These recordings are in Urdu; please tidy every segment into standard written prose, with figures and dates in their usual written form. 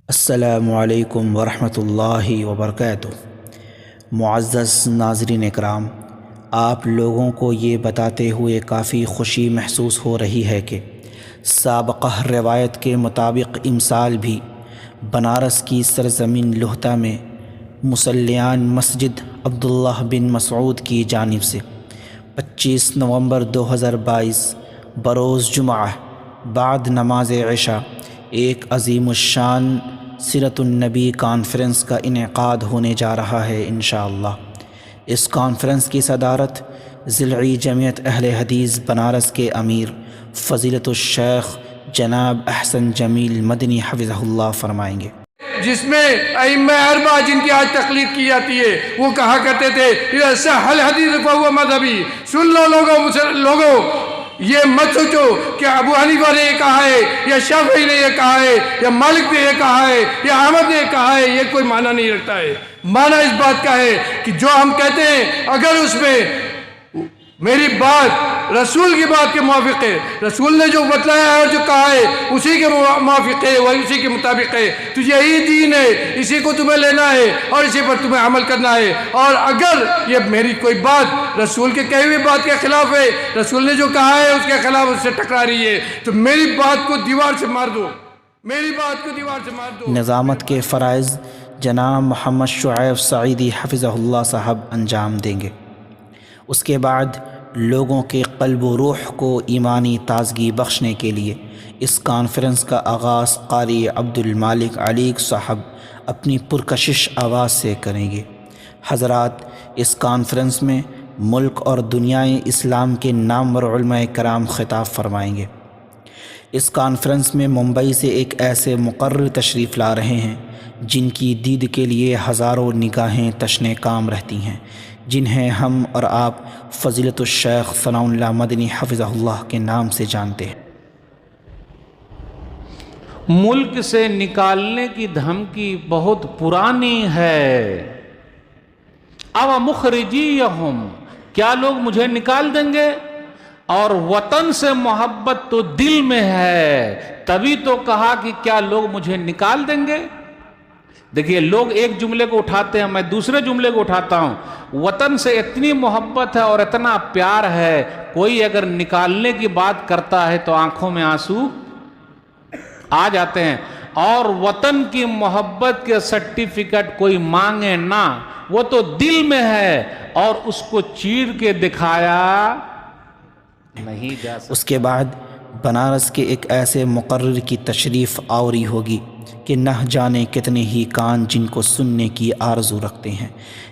السلام علیکم ورحمۃ اللہ وبرکاتہ۔ معزز ناظرین اکرام، آپ لوگوں کو یہ بتاتے ہوئے کافی خوشی محسوس ہو رہی ہے کہ سابقہ روایت کے مطابق امسال بھی بنارس کی سرزمین لوہتا میں مصلیان مسجد عبداللہ بن مسعود کی جانب سے 25 نومبر 2022 بروز جمعہ بعد نماز عشاء ایک عظیم الشان سیرت النبی کانفرنس کا انعقاد ہونے جا رہا ہے انشاءاللہ۔ اس کانفرنس کی صدارت ضلعی جمعیت اہل حدیث بنارس کے امیر فضیلت الشیخ جناب احسن جمیل مدنی حفظہ اللہ فرمائیں گے، جس میں ائمہ اربعہ جن کی آج تقلید کی جاتی ہے وہ کہا کرتے تھے اذا صح الحدیث فهو مذہبی۔ سن لو لوگوں یہ مت سوچو کہ ابو حنیفہ نے یہ کہا ہے یا شافعی نے یہ کہا ہے یا مالک نے یہ کہا ہے یا احمد نے یہ کہا ہے، یہ کوئی معنی نہیں رکھتا ہے۔ معنی اس بات کا ہے کہ جو ہم کہتے ہیں اگر اس میں میری بات رسول کی بات کے موافق ہے، رسول نے جو بتلایا ہے اور جو کہا ہے اسی کے موافق ہے، وہی اسی کے مطابق ہے، تو یہی دین ہے، اسی کو تمہیں لینا ہے اور اسی پر تمہیں عمل کرنا ہے۔ اور اگر یہ میری کوئی بات رسول کے کہے ہوئے بات کے خلاف ہے، رسول نے جو کہا ہے اس کے خلاف اس سے ٹکرا رہی ہے، تو میری بات کو دیوار سے مار دو، میری بات کو دیوار سے مار دو۔ نظامت کے فرائض جناب محمد شعیب سعیدی حفظہ اللہ صاحب انجام دیں گے۔ اس کے بعد لوگوں کے قلب و روح کو ایمانی تازگی بخشنے کے لیے اس کانفرنس کا آغاز قاری عبد المالک علیق صاحب اپنی پرکشش آواز سے کریں گے۔ حضرات، اس کانفرنس میں ملک اور دنیائے اسلام کے نامور علماء کرام خطاب فرمائیں گے۔ اس کانفرنس میں ممبئی سے ایک ایسے مقرر تشریف لا رہے ہیں جن کی دید کے لیے ہزاروں نگاہیں تشنے کام رہتی ہیں، جنہیں ہم اور آپ فضیلت الشیخ ثناء اللہ مدنی حفظہ اللہ کے نام سے جانتے ہیں۔ ملک سے نکالنے کی دھمکی بہت پرانی ہے۔ او مخرجیہم، کیا لوگ مجھے نکال دیں گے؟ اور وطن سے محبت تو دل میں ہے، تبھی تو کہا کہ کیا لوگ مجھے نکال دیں گے؟ دیکھیے، لوگ ایک جملے کو اٹھاتے ہیں، میں دوسرے جملے کو اٹھاتا ہوں۔ وطن سے اتنی محبت ہے اور اتنا پیار ہے، کوئی اگر نکالنے کی بات کرتا ہے تو آنکھوں میں آنسو آ جاتے ہیں۔ اور وطن کی محبت کے سرٹیفکیٹ کوئی مانگے نہ، وہ تو دل میں ہے اور اس کو چیر کے دکھایا نہیں جا سکتا۔ اس کے بعد بنارس کے ایک ایسے مقرر کی تشریف آوری ہوگی کہ نہ جانے کتنے ہی کان جن کو سننے کی آرزو رکھتے ہیں،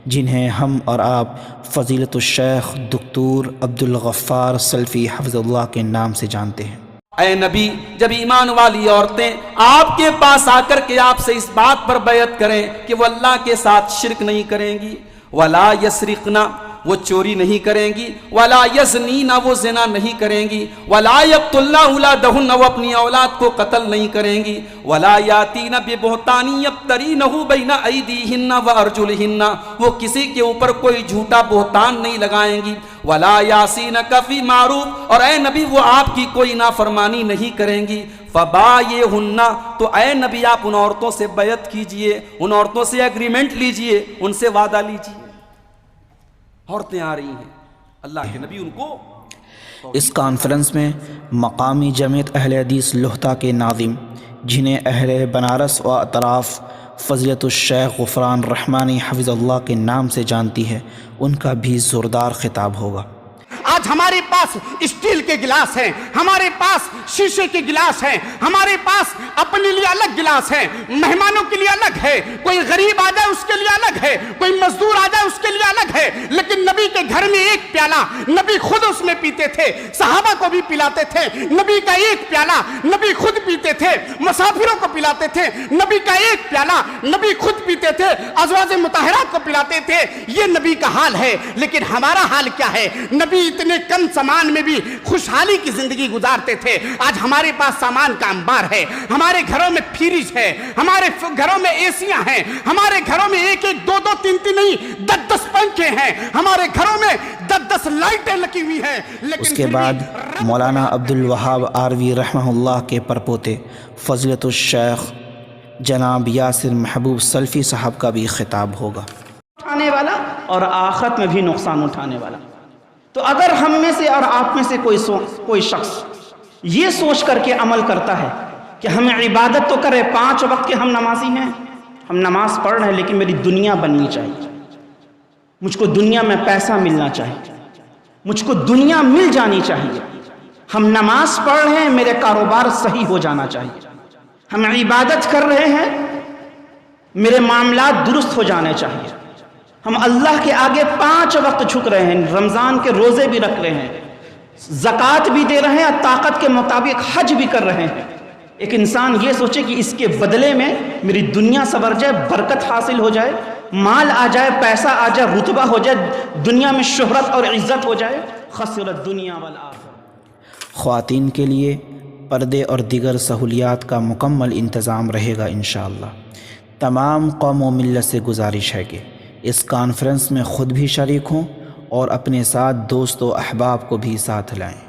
جنہیں ہم اور آپ فضیلت الشیخ دکتور عبدالغفار سلفی حفظ اللہ کے نام سے جانتے ہیں۔ اے نبی، جب ایمان والی عورتیں آپ کے پاس آ کر کے آپ سے اس بات پر بیعت کریں کہ وہ اللہ کے ساتھ شرک نہیں کریں گی، ولا یسرقنا، وہ چوری نہیں کریں گی، ولا یزنین، وہ زنا نہیں کریں گی، ولا یقتلن اولادہن، وہ اپنی اولاد کو قتل نہیں کریں گی، ولا یاتین ببہتان یفترینہ بین ایدیہن وارجلہن، وہ کسی کے اوپر کوئی جھوٹا بہتان نہیں لگائیں گی، ولا یعصینک فی معروف، اور اے نبی وہ آپ کی کوئی نافرمانی نہیں کریں گی، فبایعہن، تو اے نبی آپ ان عورتوں سے بیعت کیجئے، ان عورتوں سے ایگریمنٹ لیجئے، ان سے وعدہ لیجئے۔ عورتیں آ رہی ہیں، اللہ کے نبی ان کو۔ اس کانفرنس میں مقامی جمعیت اہل حدیث لوہتا کے ناظم، جنہیں اہل بنارس و اطراف فضیلت الشیخ غفران رحمانی حفظ اللہ کے نام سے جانتی ہے، ان کا بھی زوردار خطاب ہوگا۔ آج ہمارے پاس اسٹیل کے گلاس ہیں، ہمارے پاس شیشے کے گلاس ہیں، ہمارے پاس اپنے لیے الگ گلاس ہیں، مہمانوں کے لیے الگ ہے، کوئی غریب آ جائے اس کے لیے الگ ہے، کوئی مزدور آ جائے اس کے لیے الگ ہے، لیکن نبی کے گھر میں ایک پیالہ، نبی خود اس میں پیتے تھے، صحابہ کو بھی پلاتے تھے، نبی کا ایک پیالہ نبی خود پیتے تھے، مسافروں کو پلاتے تھے، نبی کا ایک پیالہ نبی خود پیتے تھے، ازواج مطہرات کو پلاتے تھے۔ یہ نبی کا حال ہے، لیکن ہمارا حال کیا ہے؟ نبی اتنے کم سامان میں بھی خوشحالی کی زندگی گزارتے تھے۔ آج ہمارے پاس سامان کا انبار ہے، ہمارے گھروں میں فریج ہے، ہمارے گھروں میں ایسیاں ہیں، ہمارے گھروں میں ایک ایک دو دو تین تین نہیں 10 پنکھے ہیں، ہمارے گھروں میں 10 لائٹیں لگی ہوئی ہیں، لیکن اس کے بعد مولانا عبد الوہاب آروی رحمہ اللہ کے پرپوتے فضیلت الشیخ جناب یاسر محبوب سلفی صاحب کا بھی خطاب ہوگا۔ اٹھانے والا اور آخرت میں بھی نقصان اٹھانے والا۔ تو اگر ہم میں سے اور آپ میں سے کوئی شخص یہ سوچ کر کے عمل کرتا ہے کہ ہمیں عبادت تو کرے، 5 وقت کے ہم نمازی ہیں، ہم نماز پڑھ رہے ہیں، لیکن میری دنیا بننی چاہیے، مجھ کو دنیا میں پیسہ ملنا چاہیے، مجھ کو دنیا مل جانی چاہیے، ہم نماز پڑھ رہے ہیں، میرے کاروبار صحیح ہو جانا چاہیے، ہم عبادت کر رہے ہیں، میرے معاملات درست ہو جانے چاہیے، ہم اللہ کے آگے 5 وقت جھک رہے ہیں، رمضان کے روزے بھی رکھ رہے ہیں، زکوٰۃ بھی دے رہے ہیں اور طاقت کے مطابق حج بھی کر رہے ہیں۔ ایک انسان یہ سوچے کہ اس کے بدلے میں میری دنیا سنور جائے، برکت حاصل ہو جائے، مال آ جائے، پیسہ آ جائے، رتبہ ہو جائے، دنیا میں شہرت اور عزت ہو جائے، خسرت دنیا والآخرہ۔ خواتین کے لیے پردے اور دیگر سہولیات کا مکمل انتظام رہے گا انشاءاللہ۔ تمام قوم و ملت سے گزارش ہے کہ اس کانفرنس میں خود بھی شریک ہوں اور اپنے ساتھ دوست و احباب کو بھی ساتھ لائیں۔